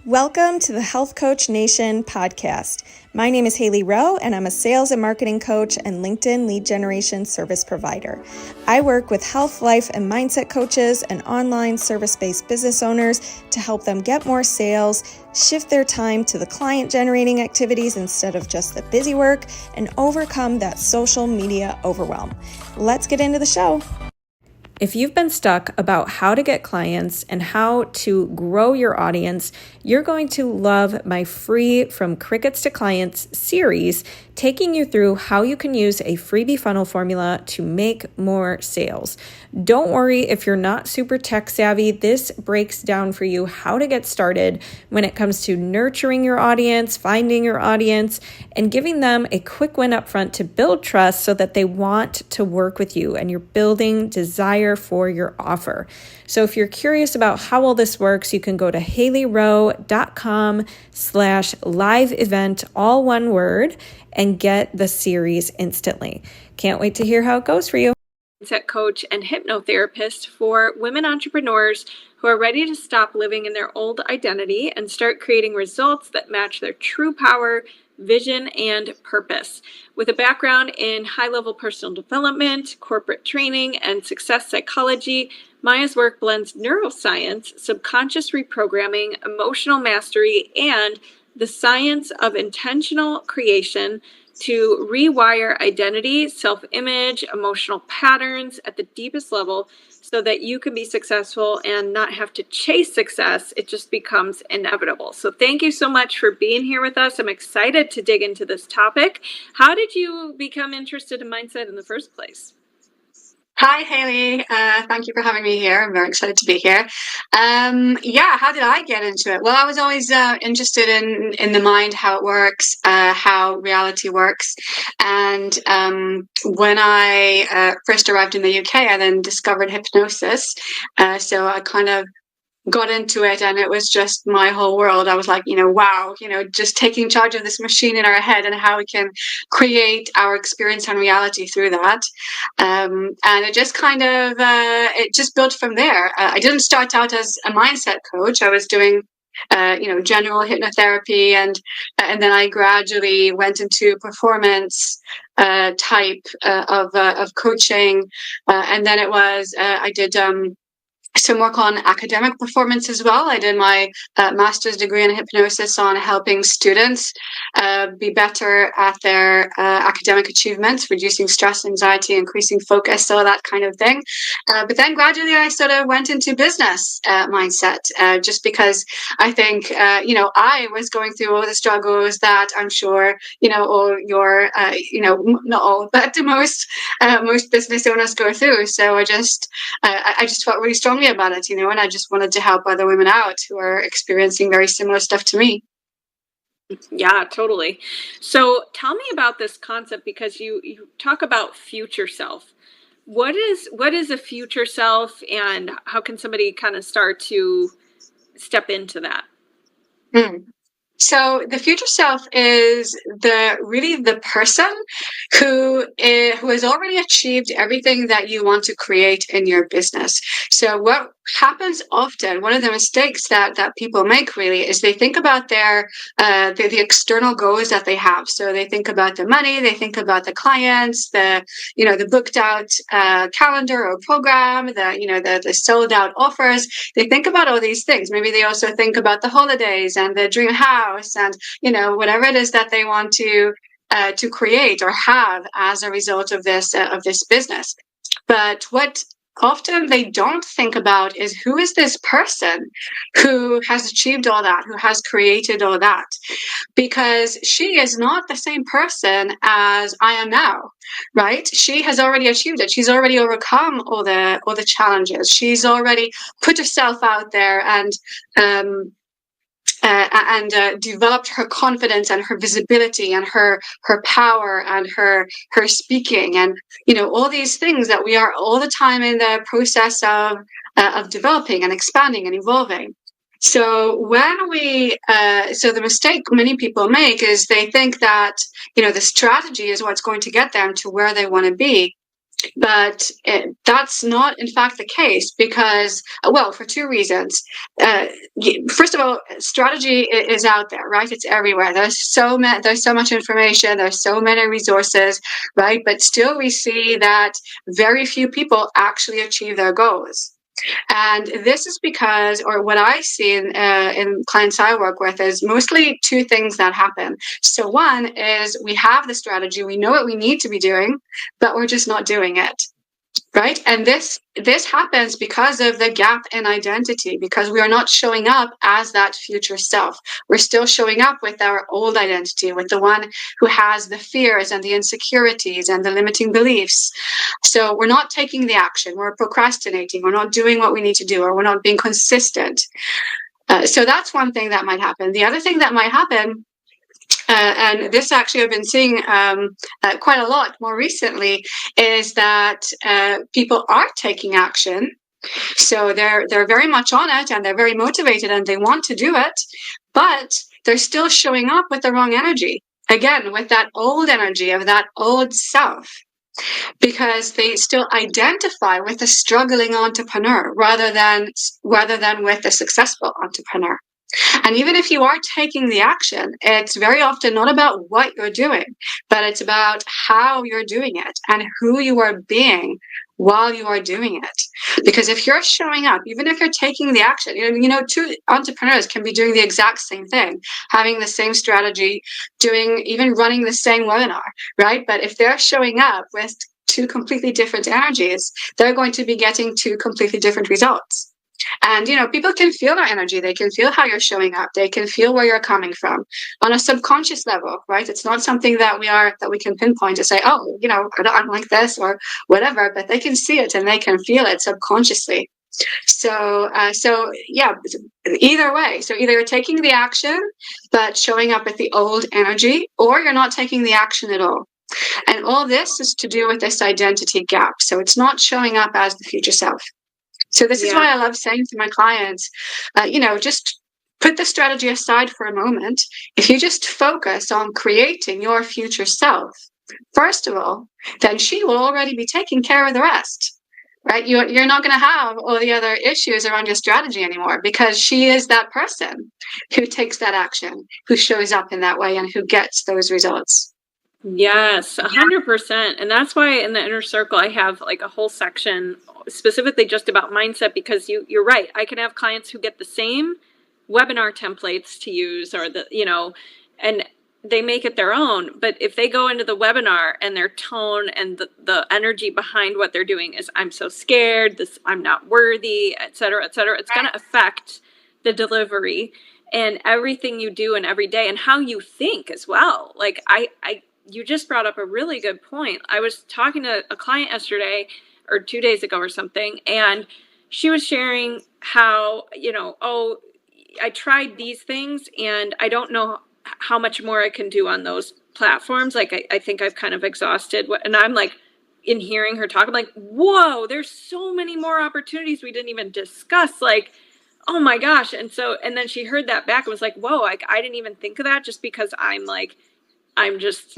Welcome to the Health Coach Nation podcast. My name is Hailey Rowe, and I'm a sales and marketing coach and LinkedIn lead generation service provider. I work with health, life, and mindset coaches and online service-based business owners to help them get more sales, shift their time to the client-generating activities instead of just the busy work, and overcome that social media overwhelm. Let's get into the show. If you've been stuck about how to get clients and how to grow your audience, you're going to love my free From Crickets to Clients series, taking you through how you can use a freebie funnel formula to make more sales. Don't worry if you're not super tech savvy. This breaks down for you how to get started when it comes to nurturing your audience, finding your audience, and giving them a quick win up front to build trust so that they want to work with you and you're building desire for your offer. So if you're curious about how all this works, you can go to haileyrowe.com/live event, all one word, and get the series instantly. Can't wait to hear how it goes for you. Mindset coach and hypnotherapist for women entrepreneurs who are ready to stop living in their old identity and start creating results that match their true power, vision, and purpose. With a background in high-level personal development, corporate training, and success psychology, Maya's work blends neuroscience, subconscious reprogramming, emotional mastery, and the science of intentional creation to rewire identity, self-image, emotional patterns at the deepest level so that you can be successful and not have to chase success. It just becomes inevitable. So thank you so much for being here with us. I'm excited to dig into this topic. How did you become interested in mindset in the first place? Hi, Hailey. Thank you for having me here. I'm very excited to be here. How did I get into it? Well, I was always interested in the mind, how it works, how reality works. And when I first arrived in the UK, I then discovered hypnosis. So I kind of got into it, and it was just my whole world. I was like, wow, just taking charge of this machine in our head and how we can create our experience and reality through that. And it just kind of, it just built from there. I didn't start out as a mindset coach. I was doing general hypnotherapy, and then I gradually went into performance type of coaching, and then it was I did some work on academic performance as well. I did my master's degree in hypnosis on helping students be better at their academic achievements, reducing stress, anxiety, increasing focus, all that kind of thing. But then gradually I sort of went into business mindset, just because I think, I was going through all the struggles that I'm sure, all your, not all, but most business owners go through. So I just felt really strongly about it, and I just wanted to help other women out who are experiencing very similar stuff to me. Yeah, totally. So tell me about this concept, because you talk about future self. What is a future self, and how can somebody kind of start to step into that? So the future self is the person who has already achieved everything that you want to create in your business. So what happens often, one of the mistakes that people make really, is they think about their the external goals that they have. So they think about the money, they think about the clients, the booked out calendar or program, the sold out offers. They think about all these things. Maybe they also think about the holidays and the dream house and whatever it is that they want to create or have as a result of this business. But what often they don't think about is, who is this person who has achieved all that, who has created all that? Because she is not the same person as I am now, right? She has already achieved it. She's already overcome all the challenges. She's already put herself out there and developed her confidence and her visibility and her power and her speaking, and all these things that we are all the time in the process of developing and expanding and evolving. So the mistake many people make is they think that the strategy is what's going to get them to where they want to be. But that's not, in fact, the case because, well, for two reasons. First of all, strategy is out there, right? It's everywhere. There's so much information. There's so many resources, right? But still, we see that very few people actually achieve their goals. And this is because, or what I see in clients I work with, is mostly two things that happen. So one is we have the strategy, we know what we need to be doing, but we're just not doing it. Right. And this happens because of the gap in identity, because we are not showing up as that future self. We're still showing up with our old identity, with the one who has the fears and the insecurities and the limiting beliefs. So we're not taking the action. We're procrastinating. We're not doing what we need to do, or we're not being consistent. So that's one thing that might happen. The other thing that might happen, and this actually I've been seeing quite a lot more recently, is that people are taking action. So they're very much on it, and they're very motivated, and they want to do it, but they're still showing up with the wrong energy. Again, with that old energy of that old self, because they still identify with the struggling entrepreneur rather than with the successful entrepreneur. And even if you are taking the action, it's very often not about what you're doing, but it's about how you're doing it and who you are being while you are doing it. Because if you're showing up, even if you're taking the action, two entrepreneurs can be doing the exact same thing, having the same strategy, even running the same webinar, right? But if they're showing up with two completely different energies, they're going to be getting two completely different results. And, people can feel our energy. They can feel how you're showing up. They can feel where you're coming from on a subconscious level, right? It's not something that we can pinpoint to say, oh, I'm like this or whatever, but they can see it and they can feel it subconsciously. So yeah, either way. So either you're taking the action, but showing up with the old energy, or you're not taking the action at all. And all this is to do with this identity gap. So it's not showing up as the future self. So this is why I love saying to my clients, just put the strategy aside for a moment. If you just focus on creating your future self, first of all, then she will already be taking care of the rest, right? You're not going to have all the other issues around your strategy anymore, because she is that person who takes that action, who shows up in that way, and who gets those results. Yes, 100%. And that's why in the inner circle, I have like a whole section specifically just about mindset, because you're right. I can have clients who get the same webinar templates to use, or and they make it their own. But if they go into the webinar and their tone and the energy behind what they're doing is, I'm so scared, I'm not worthy, et cetera, it's going to affect the delivery and everything you do and every day, and how you think as well. Like you just brought up a really good point. I was talking to a client yesterday or 2 days ago or something, and she was sharing how, I tried these things and I don't know how much more I can do on those platforms. Like, I think I've kind of exhausted and I'm like, in hearing her talk, I'm like, whoa, there's so many more opportunities we didn't even discuss. Like, oh my gosh. And then she heard that back and was like, whoa, I didn't even think of that, just because I'm just,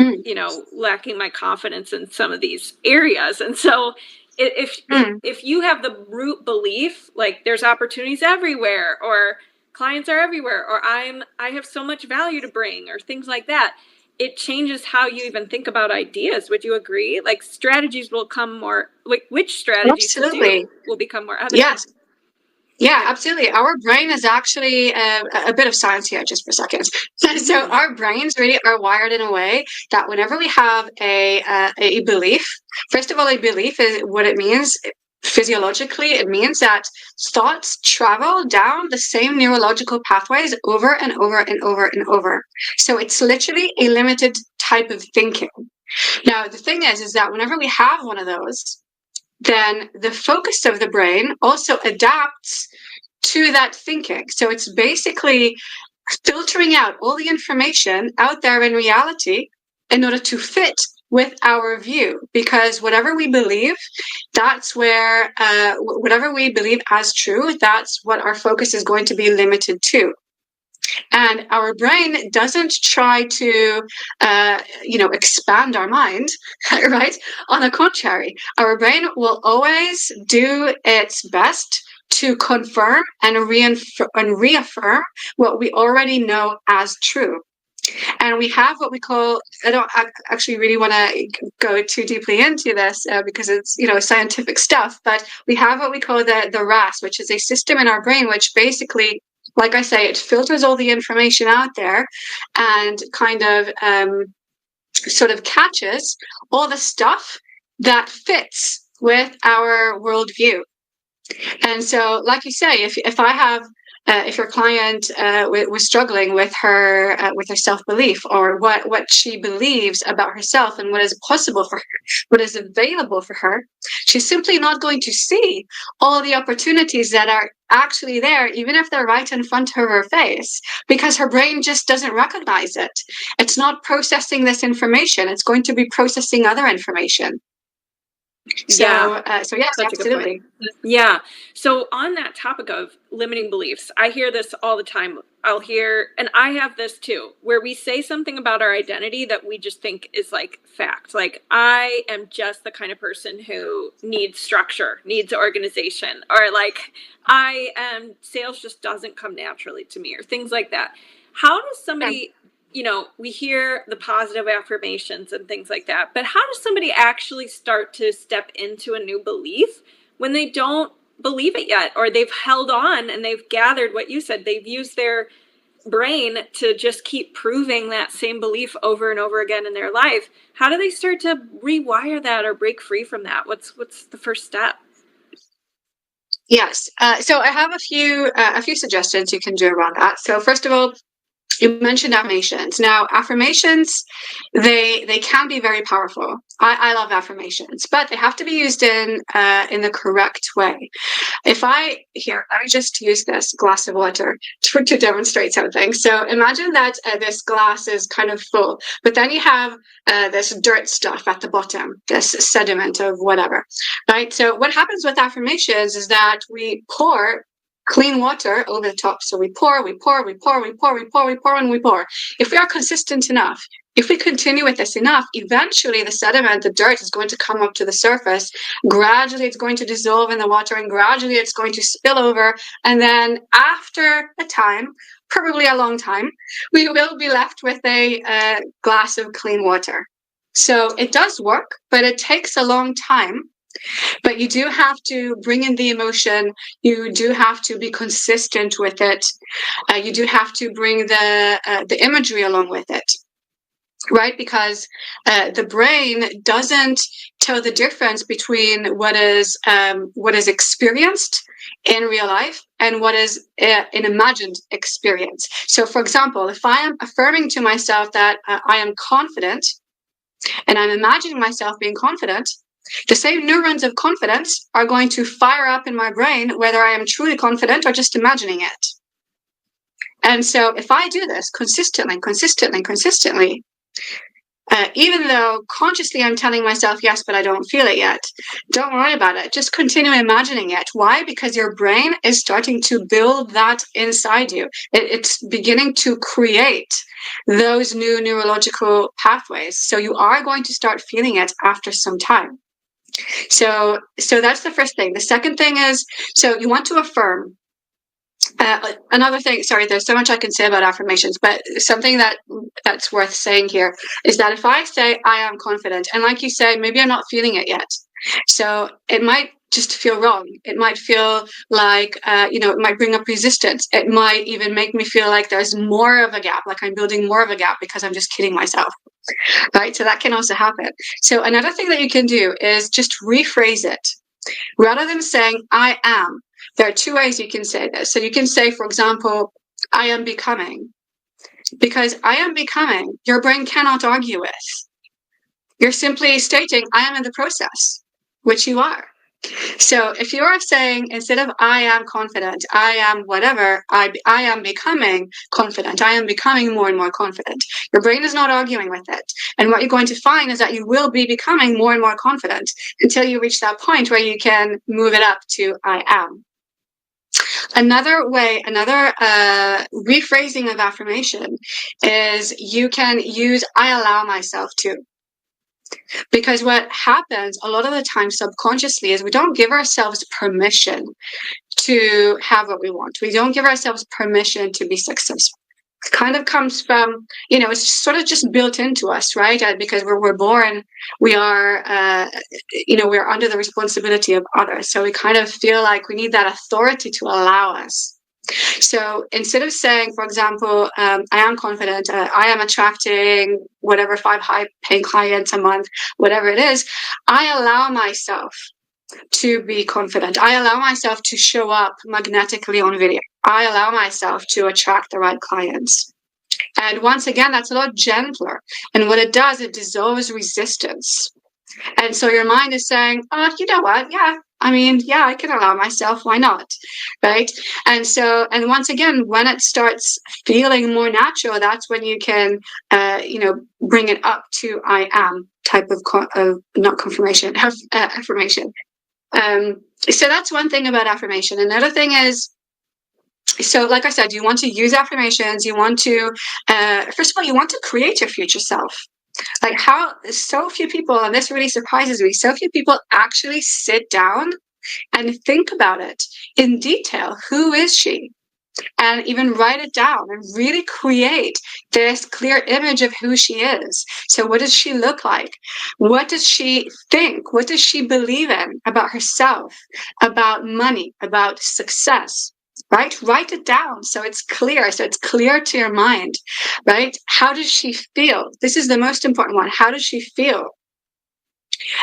lacking my confidence in some of these areas. And so if you have the root belief, like there's opportunities everywhere, or clients are everywhere, or I have so much value to bring, or things like that, it changes how you even think about ideas. Would you agree? Like strategies will come more, like which strategies to do will become more evident. Yes. Yeah, absolutely. Our brain is actually a bit of science here, just for a second. So our brains really are wired in a way that whenever we have a belief, first of all, a belief is what it means physiologically. It means that thoughts travel down the same neurological pathways over and over and over and over. So it's literally a limited type of thinking. Now, the thing is that whenever we have one of those, then the focus of the brain also adapts to that thinking. So it's basically filtering out all the information out there in reality in order to fit with our view, because whatever we believe, that's where, whatever we believe as true, that's what our focus is going to be limited to. And our brain doesn't try to, expand our mind, right? On the contrary, our brain will always do its best to confirm and reaffirm what we already know as true. And we have what we call, I don't actually really want to go too deeply into this because it's, scientific stuff, but we have what we call the RAS, which is a system in our brain, which basically, like I say, it filters all the information out there and kind of sort of catches all the stuff that fits with our worldview. And so, like you say, if I have if your client was struggling with her self-belief, or what she believes about herself and what is possible for her, what is available for her, she's simply not going to see all the opportunities that are actually there, even if they're right in front of her face, because her brain just doesn't recognize it. It's not processing this information. It's going to be processing other information. So yes, absolutely. Yeah. So on that topic of limiting beliefs, I hear this all the time. I'll hear, and I have this too, where we say something about our identity that we just think is like fact. Like, I am just the kind of person who needs structure, needs organization, or like, sales just doesn't come naturally to me, or things like that. How does somebody, we hear the positive affirmations and things like that, but how does somebody actually start to step into a new belief when they don't believe it yet, or they've held on and they've gathered what you said, they've used their brain to just keep proving that same belief over and over again in their life? How do they start to rewire that or break free from that? What's the first step? Yes. So I have a few suggestions you can do around that. So first of all, you mentioned affirmations. Now, affirmations, they can be very powerful. I love affirmations, but they have to be used in the correct way. Let me just use this glass of water to demonstrate something. So imagine that this glass is kind of full, but then you have this dirt stuff at the bottom, this sediment of whatever, right? So what happens with affirmations is that we pour clean water over the top. So we pour, and we pour. If we are consistent enough, if we continue with this enough, eventually the sediment, the dirt, is going to come up to the surface. Gradually, it's going to dissolve in the water, and gradually it's going to spill over. And then after a time, probably a long time, we will be left with a glass of clean water. So it does work, but it takes a long time. But you do have to bring in the emotion. You do have to be consistent with it. You do have to bring the imagery along with it, right? Because the brain doesn't tell the difference between what is experienced in real life and what is an imagined experience. So, for example, if I am affirming to myself that I am confident, and I'm imagining myself being confident, the same neurons of confidence are going to fire up in my brain, whether I am truly confident or just imagining it. And so if I do this consistently, even though consciously I'm telling myself, yes, but I don't feel it yet, don't worry about it. Just continue imagining it. Why? Because your brain is starting to build that inside you. It's beginning to create those new neurological pathways. So you are going to start feeling it after some time. So that's the first thing. The second thing is, so you want to affirm. Another thing, sorry, there's so much I can say about affirmations, but something that's worth saying here is that if I say I am confident, and like you say, maybe I'm not feeling it yet. So it might just feel wrong. It might feel like, it might bring up resistance. It might even make me feel like there's more of a gap, like I'm building more of a gap because I'm just kidding myself. Right? So that can also happen. So another thing that you can do is just rephrase it. Rather than saying I am, there are two ways you can say this. So you can say, for example, I am becoming. Because I am becoming, your brain cannot argue with. You're simply stating I am in the process, which you are. So if you are saying, instead of I am confident, I am whatever, I am becoming confident, I am becoming more and more confident, your brain is not arguing with it. And what you're going to find is that you will be becoming more and more confident until you reach that point where you can move it up to I am. Another way, another rephrasing of affirmation is you can use I allow myself to. Because what happens a lot of the time subconsciously is we don't give ourselves permission to have what we want. We don't give ourselves permission to be successful. It kind of comes from, it's sort of just built into us, right? Because we're born, we are, we're under the responsibility of others. So we kind of feel like we need that authority to allow us. So instead of saying, for example, I am confident, I am attracting whatever 5 high-paying clients a month, whatever it is, I allow myself to be confident. I allow myself to show up magnetically on video. I allow myself to attract the right clients. And once again, that's a lot gentler. And what it does, it dissolves resistance. And so your mind is saying, oh, you know what? Yeah, I can allow myself. Why not? Right? And once again, when it starts feeling more natural, that's when you can, bring it up to I am type of, not confirmation, affirmation. So that's one thing about affirmation. Another thing is, so like I said, you want to use affirmations. You want to, first of all, you want to create your future self. Like how so few people, and this really surprises me, so few people actually sit down and think about it in detail. Who is she? And even write it down and really create this clear image of who she is. So what does she look like? What does she think? What does she believe in about herself, about money, about success? Right? Write it down so it's clear. So it's clear to your mind, right? How does she feel? This is the most important one. How does she feel?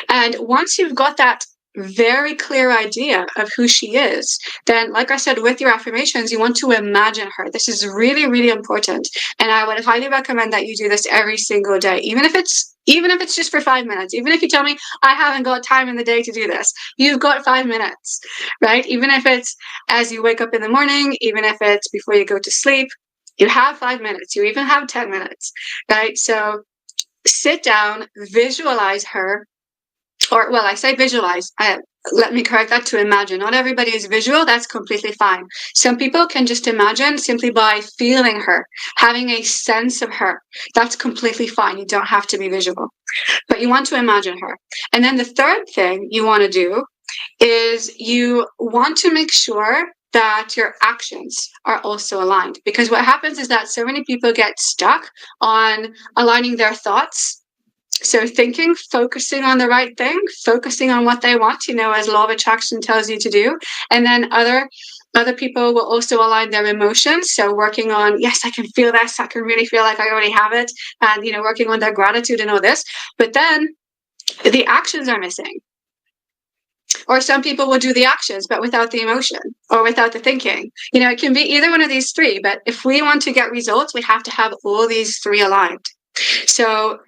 And once you've got that very clear idea of who she is, then, like I said, with your affirmations, you want to imagine her. This is really, really important. And I would highly recommend that you do this every single day, even if it's just for 5 minutes. Even if you tell me, I haven't got time in the day to do this, you've got 5 minutes, right? Even if it's as you wake up in the morning, even if it's before you go to sleep, you have 5 minutes. You even have 10 minutes, right? So sit down, visualize her. Or, well, I say visualize. Let me correct that to imagine. Not everybody is visual. That's completely fine. Some people can just imagine simply by feeling her, having a sense of her. That's completely fine. You don't have to be visual. But you want to imagine her. And then the third thing you want to do is you want to make sure that your actions are also aligned. Because what happens is that so many people get stuck on aligning their thoughts. So thinking, focusing on the right thing, focusing on what they want, as law of attraction tells you to do. And then other people will also align their emotions. So working on, yes, I can feel this. I can really feel like I already have it. And, working on their gratitude and all this. But then the actions are missing. Or some people will do the actions, but without the emotion or without the thinking. It can be either one of these three. But if we want to get results, we have to have all these three aligned. So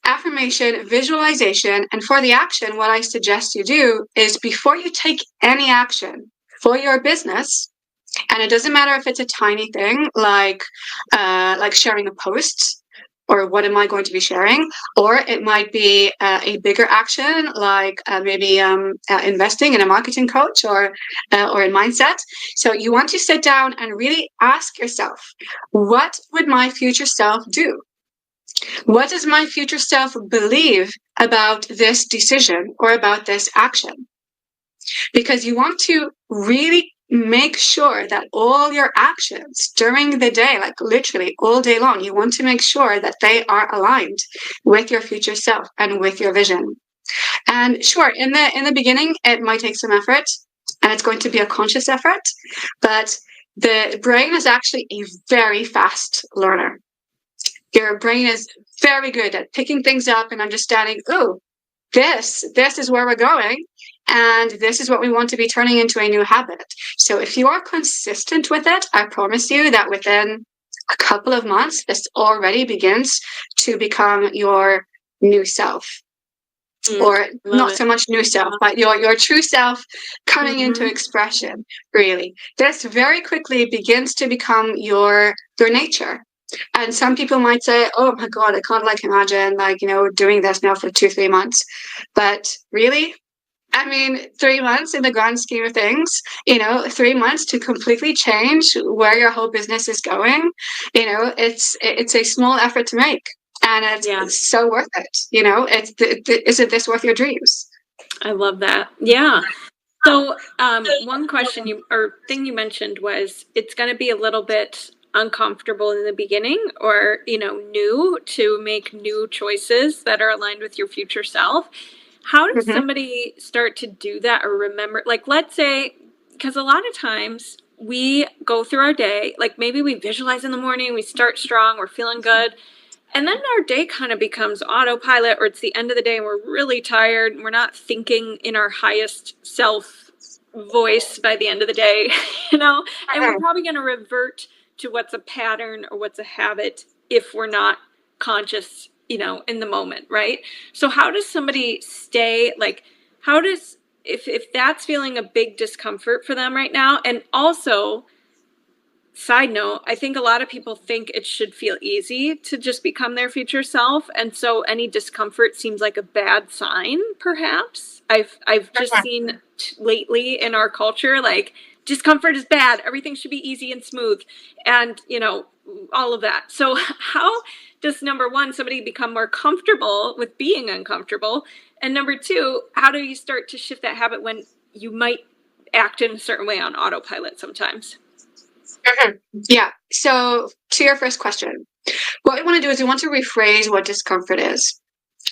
affirmation, visualization, and for the action, what I suggest you do is before you take any action for your business, and it doesn't matter if it's a tiny thing like sharing a post, or what am I going to be sharing, or it might be a bigger action like maybe investing in a marketing coach or in mindset. So you want to sit down and really ask yourself, what would my future self do? What does my future self believe about this decision or about this action? Because you want to really make sure that all your actions during the day, like literally all day long, you want to make sure that they are aligned with your future self and with your vision. And sure, in the beginning, it might take some effort, and it's going to be a conscious effort, but the brain is actually a very fast learner. Your brain is very good at picking things up and understanding, oh, this is where we're going, and this is what we want to be turning into a new habit. So if you are consistent with it, I promise you that within a couple of months, this already begins to become your new self. Or not so much new self, but your true self coming into expression, really. This very quickly begins to become your nature. And some people might say, oh my God, I can't imagine doing this now for 2-3 months. But really, I mean, 3 months in the grand scheme of things, 3 months to completely change where your whole business is going, it's a small effort to make, and it's so worth it. Isn't this worth your dreams? I love that. Yeah. So, one question thing you mentioned was it's going to be a little bit uncomfortable in the beginning, or, new to make new choices that are aligned with your future self. How does somebody start to do that or remember? Like, let's say, because a lot of times we go through our day, like maybe we visualize in the morning, we start strong, we're feeling good. And then our day kind of becomes autopilot, or it's the end of the day and we're really tired and we're not thinking in our highest self voice by the end of the day, and we're probably going to revert to what's a pattern or what's a habit if we're not conscious, in the moment, right? So how does somebody stay, like, if that's feeling a big discomfort for them right now, and also, side note, I think a lot of people think it should feel easy to just become their future self, and so any discomfort seems like a bad sign, perhaps. I've just seen lately in our culture, like, discomfort is bad, everything should be easy and smooth, and all of that. So how does, number one, somebody become more comfortable with being uncomfortable, and number two, how do you start to shift that habit when you might act in a certain way on autopilot sometimes? Yeah. So to your first question, what we want to do is we want to rephrase what discomfort is.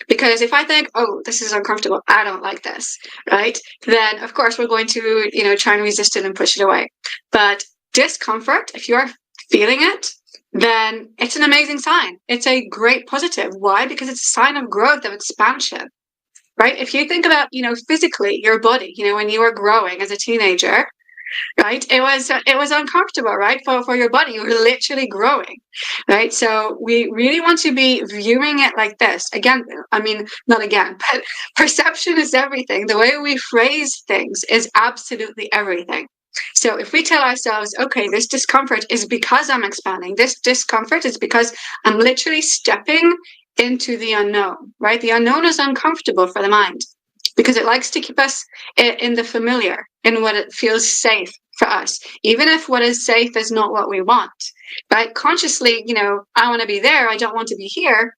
Because if I think, oh, this is uncomfortable, I don't like this, right? Then, of course, we're going to, try and resist it and push it away. But discomfort, if you're feeling it, then it's an amazing sign. It's a great positive. Why? Because it's a sign of growth, of expansion, right? If you think about, physically, your body, when you were growing as a teenager, right? It was uncomfortable, right? For your body, you were literally growing, right? So we really want to be viewing it like this. Again, I mean, not again, but perception is everything. The way we phrase things is absolutely everything. So if we tell ourselves, okay, this discomfort is because I'm expanding. This discomfort is because I'm literally stepping into the unknown, right? The unknown is uncomfortable for the mind, because it likes to keep us in the familiar, in what it feels safe for us, even if what is safe is not what we want, right? Consciously, I want to be there, I don't want to be here,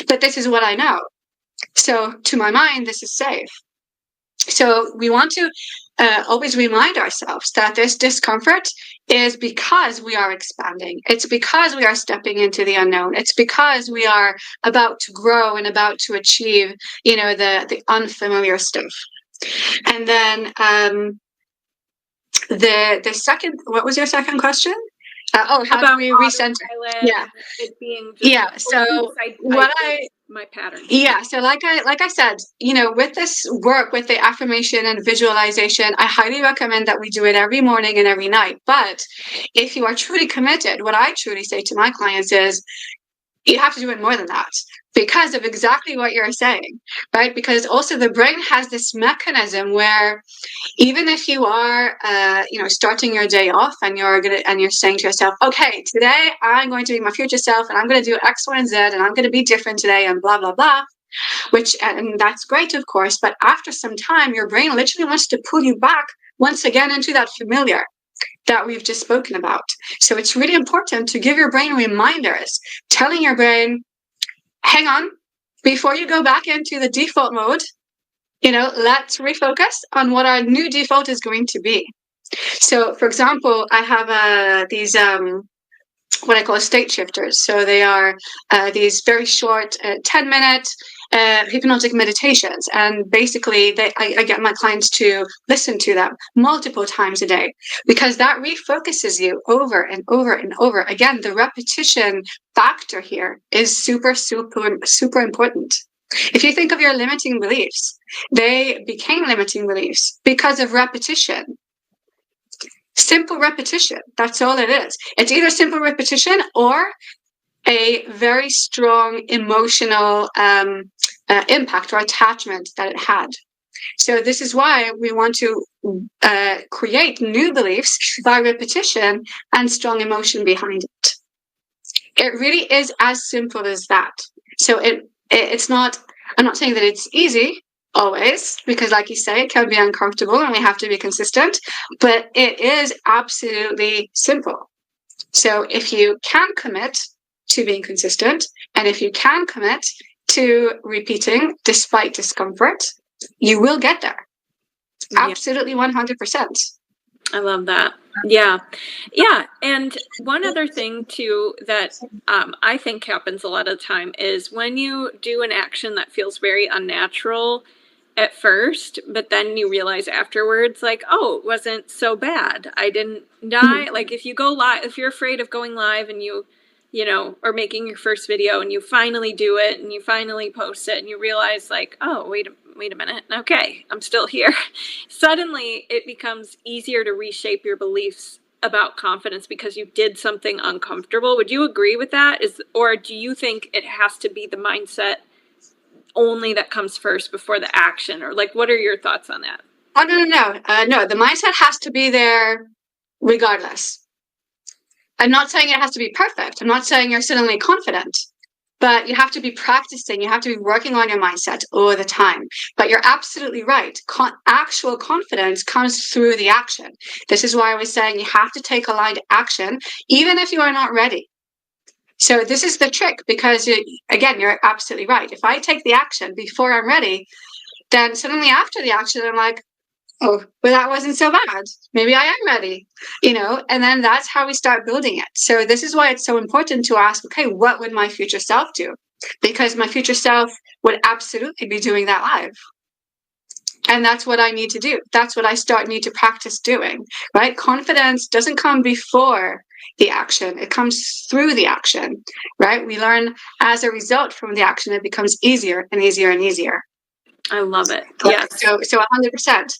but this is what I know. So to my mind, this is safe. So we want to always remind ourselves that this discomfort is because we are expanding. It's because we are stepping into the unknown. It's because we are about to grow and about to achieve, the unfamiliar stuff. And then the second, what was your second question? How do we recenter? Yeah. It being just So my pattern. Yeah. So like I said, with this work, with the affirmation and visualization, I highly recommend that we do it every morning and every night. But if you are truly committed, what I truly say to my clients is, you have to do it more than that, because of exactly what you're saying, right? Because also the brain has this mechanism where, even if you are, starting your day off and you're saying to yourself, okay, today I'm going to be my future self and I'm going to do X, Y, and Z and I'm going to be different today and blah, blah, blah, and that's great, of course. But after some time, your brain literally wants to pull you back once again into that familiar that we've just spoken about. So it's really important to give your brain reminders, telling your brain, hang on, before you go back into the default mode, let's refocus on what our new default is going to be. So, for example, I have these what I call state shifters. So they are these very short 10-minute hypnotic meditations. And basically, I get my clients to listen to them multiple times a day, because that refocuses you over and over and over. Again, the repetition factor here is super, super, super important. If you think of your limiting beliefs, they became limiting beliefs because of repetition. Simple repetition. That's all it is. It's either simple repetition or a very strong emotional impact or attachment that it had. So this is why we want to create new beliefs by repetition and strong emotion behind it. It really is as simple as that. So it's not, I'm not saying that it's easy, always, because like you say, it can be uncomfortable and we have to be consistent, but it is absolutely simple. So if you can commit to being consistent, and if you can commit to repeating despite discomfort, you will get there. Absolutely 100%. I love that. Yeah. Yeah. And one other thing too that I think happens a lot of the time is when you do an action that feels very unnatural at first, but then you realize afterwards, like, oh, it wasn't so bad. I didn't die. Like if you go live, if you're afraid of going live and you know, or making your first video and you finally do it and you finally post it and you realize like, oh, wait a minute. Okay, I'm still here. Suddenly it becomes easier to reshape your beliefs about confidence because you did something uncomfortable. Would you agree with that? Or do you think it has to be the mindset only that comes first before the action? Or like, what are your thoughts on that? Oh, no. No, the mindset has to be there regardless. I'm not saying it has to be perfect. I'm not saying you're suddenly confident, but you have to be practicing. You have to be working on your mindset all the time. But you're absolutely right. Actual confidence comes through the action. This is why I was saying you have to take aligned action, even if you are not ready. So this is the trick, because again, you're absolutely right. If I take the action before I'm ready, then suddenly after the action, I'm like, oh, well, that wasn't so bad. Maybe I am ready, you know, and then that's how we start building it. So this is why it's so important to ask, okay, what would my future self do? Because my future self would absolutely be doing that live. And that's what I need to do. That's what I need to practice doing, right? Confidence doesn't come before the action. It comes through the action, right? We learn as a result from the action. It becomes easier and easier and easier. I love it. Yes. So 100%.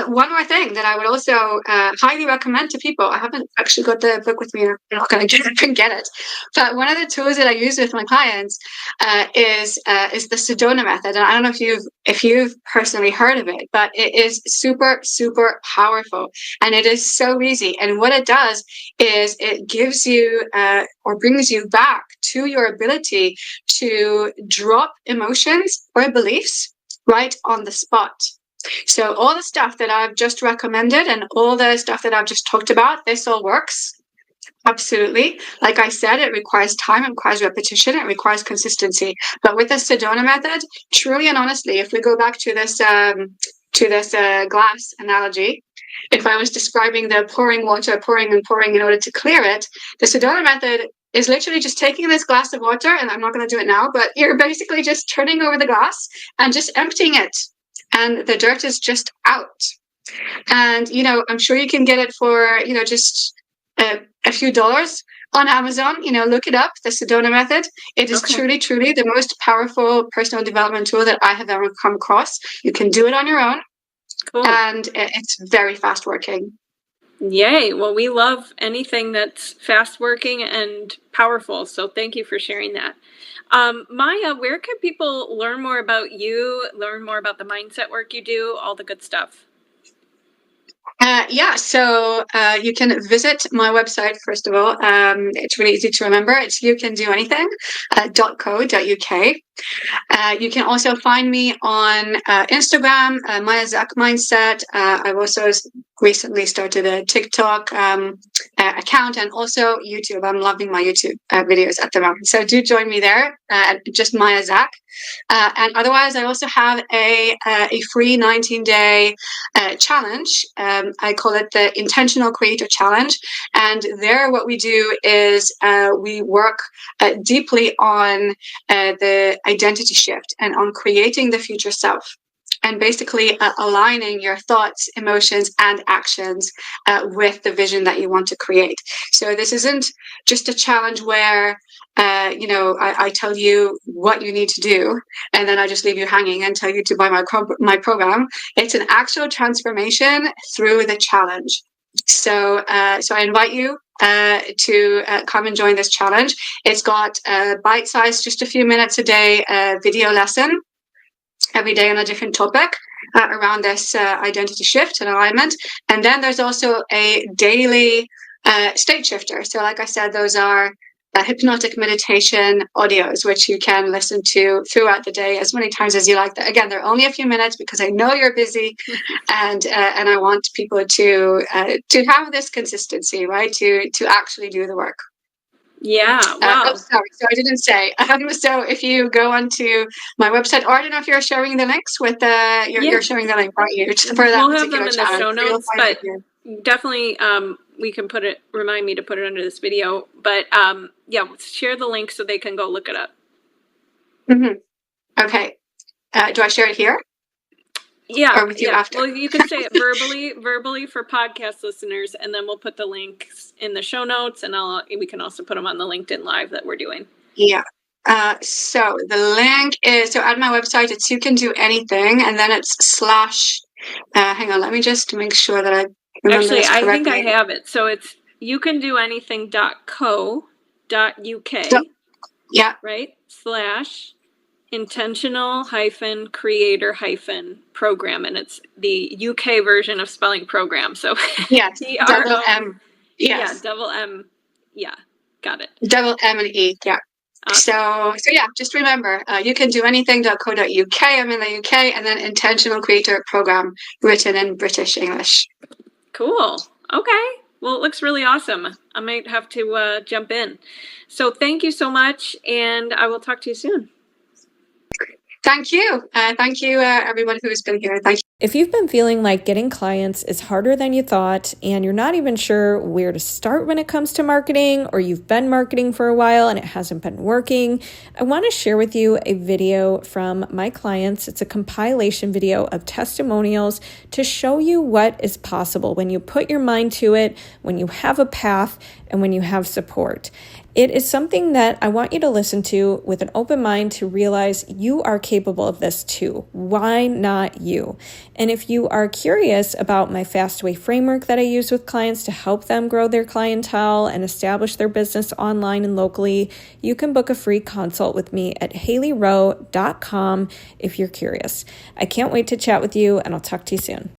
One more thing that I would also highly recommend to people. I haven't actually got the book with me. I'm not going to get it. But one of the tools that I use with my clients is the Sedona method. And I don't know if you've personally heard of it, but it is super, super powerful. And it is so easy. And what it does is it gives you or brings you back to your ability to drop emotions or beliefs right on the spot. So all the stuff that I've just recommended and all the stuff that I've just talked about, this all works. Absolutely. Like I said, it requires time, it requires repetition, it requires consistency. But with the Sedona method, truly and honestly, if we go back to this glass analogy, if I was describing the pouring water, pouring and pouring in order to clear it, the Sedona method is literally just taking this glass of water, and I'm not going to do it now, but you're basically just turning over the glass and just emptying it, and the dirt is just out. And, you know, I'm sure you can get it for, you know, just a few dollars on Amazon. You know, look it up, the Sedona method. It is truly, truly the most powerful personal development tool that I have ever come across. You can do it on your own. Cool. And it's very fast working. Yay. Well, we love anything that's fast working and powerful. So thank you for sharing that. Maya, where can people learn more about you, learn more about the mindset work you do, all the good stuff? So you can visit my website, first of all. It's really easy to remember. It's youcandoanything.co.uk. You can also find me on Instagram, Maya Zack Mindset. I've also recently started a TikTok account, and also YouTube. I'm loving my YouTube videos at the moment. So do join me there, just Maya Zack. And otherwise, I also have a free 19-day challenge. I call it the Intentional Creator Challenge. And there, what we do is we work deeply on the identity shift and on creating the future self. And basically aligning your thoughts, emotions, and actions with the vision that you want to create. So this isn't just a challenge where, I tell you what you need to do, and then I just leave you hanging and tell you to buy my program. It's an actual transformation through the challenge. So I invite you to come and join this challenge. It's got a bite-sized, just a few minutes a day video lesson every day on a different topic around this identity shift and alignment. And then there's also a daily state shifter. So like I said, those are hypnotic meditation audios, which you can listen to throughout the day as many times as you like. That again, they're only a few minutes because I know you're busy, and I want people to have this consistency, right? To actually do the work. Yeah. Wow. Sorry. So I didn't say. So if you go onto my website, or I don't know if you're showing the links with you're showing the link, aren't you? For that we'll have them in the show notes, but definitely we can remind me to put it under this video. But yeah, share the link so they can go look it up. Mm-hmm. Okay. Do I share it here? Yeah. Or with you after? Well, you can say it verbally for podcast listeners, and then we'll put the links in the show notes, and we can also put them on the LinkedIn Live that we're doing. Yeah. So the link is, at my website, it's You Can Do Anything, and then it's / hang on, let me just make sure that I remember this correctly. I think I have it. So it's youcandoanything.co.uk. Yeah. Right? / intentional creator program, and it's the UK version of spelling program. So yes, double M. Yes. Yeah, double M. Yeah, got it. Double M and E. Yeah. Awesome. So yeah, just remember, youcandoanything.co.uk. I'm in the UK, and then intentional creator program written in British English. Cool. Okay. Well, it looks really awesome. I might have to jump in. So thank you so much, and I will talk to you soon. Thank you. Thank you, everyone who's been here. Thank you. If you've been feeling like getting clients is harder than you thought, and you're not even sure where to start when it comes to marketing, or you've been marketing for a while and it hasn't been working, I want to share with you a video from my clients. It's a compilation video of testimonials to show you what is possible when you put your mind to it, when you have a path, and when you have support. It is something that I want you to listen to with an open mind to realize you are capable of this too. Why not you? And if you are curious about my Fast Way framework that I use with clients to help them grow their clientele and establish their business online and locally, you can book a free consult with me at haileyrowe.com if you're curious. I can't wait to chat with you, and I'll talk to you soon.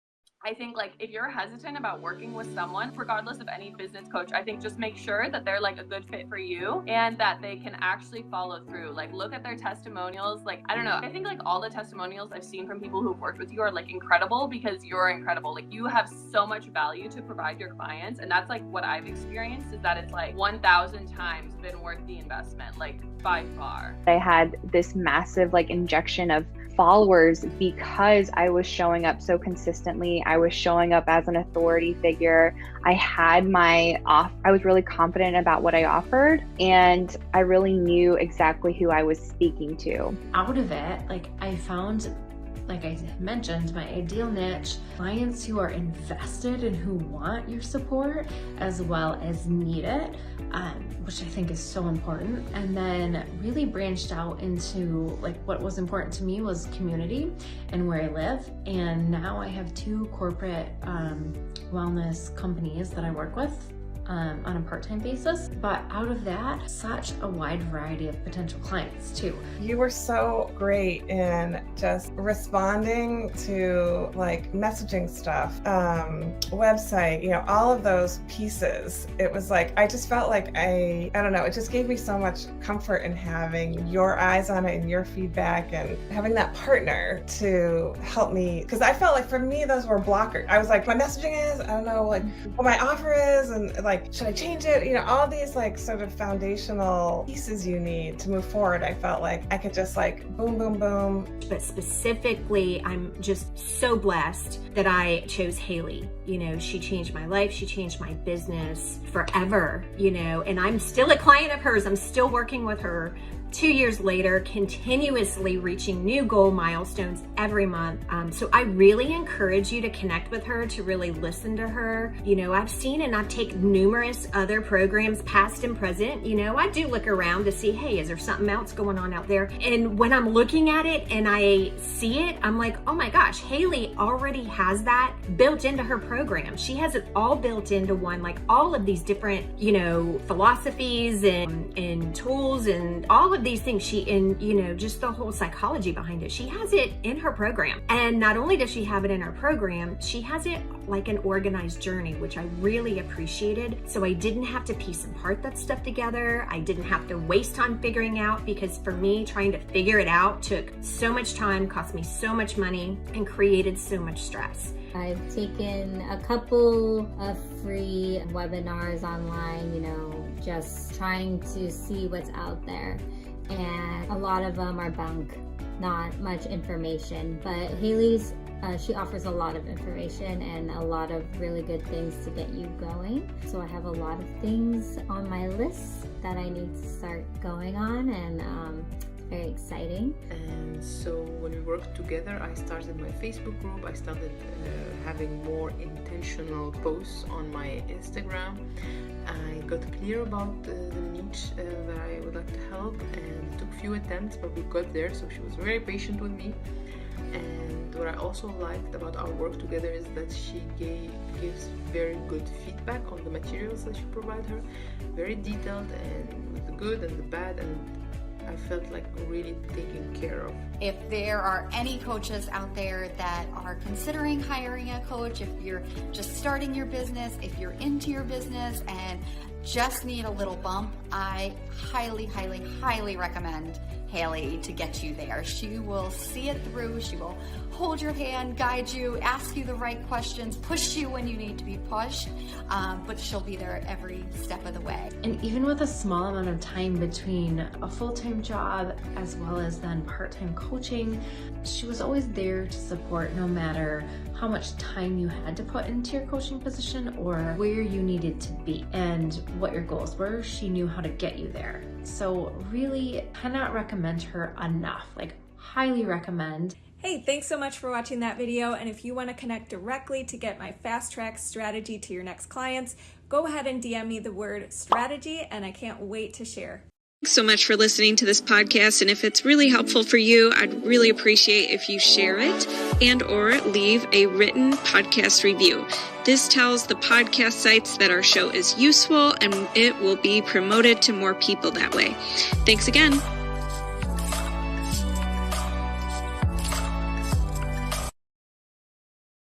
I think if you're hesitant about working with someone, regardless of any business coach, I think just make sure that they're a good fit for you and that they can actually follow through. Look at their testimonials. I don't know. I think all the testimonials I've seen from people who've worked with you are incredible because you're incredible. You have so much value to provide your clients. And that's what I've experienced is that it's 1,000 times been worth the investment, by far. I had this massive injection of followers because I was showing up so consistently. I was showing up as an authority figure. I had I was really confident about what I offered, and I really knew exactly who I was speaking to. Out of it, I found, like I mentioned, my ideal niche, clients who are invested and who want your support as well as need it, which I think is so important. And then really branched out into what was important to me was community and where I live. And now I have 2 corporate wellness companies that I work with on a part-time basis. But out of that, such a wide variety of potential clients too. You were so great in just responding to messaging stuff, website, all of those pieces. It was I just felt I don't know, it just gave me so much comfort in having your eyes on it and your feedback and having that partner to help me. Because I felt for me, those were blockers. I was my messaging is, I don't know, what my offer is, and should I change it? All these sort of foundational pieces you need to move forward. I felt I could just boom, boom, boom. But specifically, I'm just so blessed that I chose Hailey. She changed my life. She changed my business forever, and I'm still a client of hers. I'm still working with her 2 years later, continuously reaching new goal milestones every month. So I really encourage you to connect with her, to really listen to her. I've seen and I've taken numerous other programs, past and present. I do look around to see, hey, is there something else going on out there? And when I'm looking at it and I see it, I'm oh my gosh, Hailey already has that built into her program. She has it all built into one, all of these different, philosophies and tools and all of these these things, just the whole psychology behind it, she has it in her program. And not only does she have it in her program, she has it like an organized journey, which I really appreciated. So I didn't have to piece and part that stuff together. I didn't have to waste time figuring out, because for me, trying to figure it out took so much time, cost me so much money, and created so much stress. I've taken a couple of free webinars online, just trying to see what's out there. And a lot of them are bunk, not much information. But Hailey's, she offers a lot of information and a lot of really good things to get you going. So I have a lot of things on my list that I need to start going on, and it's very exciting. And so when we worked together, I started my Facebook group. I started having more intentional posts on my Instagram. I got clear about the niche that I would like to help, and it took few attempts, but we got there. So she was very patient with me. And what I also liked about our work together is that she gives very good feedback on the materials that you provide her, very detailed, and with the good and the bad, and I felt like really taken care of. If there are any coaches out there that are considering hiring a coach, if you're just starting your business, if you're into your business and just need a little bump, I highly, highly, highly recommend Hailey to get you there. She will see it through. She will hold your hand, guide you, ask you the right questions, push you when you need to be pushed, but she'll be there every step of the way. And even with a small amount of time between a full-time job as well as then part-time coaching, she was always there to support, no matter how much time you had to put into your coaching position or where you needed to be and what your goals were. She knew how to get you there. So really cannot recommend her enough, like highly recommend. Hey, thanks so much for watching that video. And if you want to connect directly to get my fast track strategy to your next clients, go ahead and DM me the word strategy, and I can't wait to share. Thanks so much for listening to this podcast. And if it's really helpful for you, I'd really appreciate if you share it and or leave a written podcast review. This tells the podcast sites that our show is useful, and it will be promoted to more people that way. Thanks again.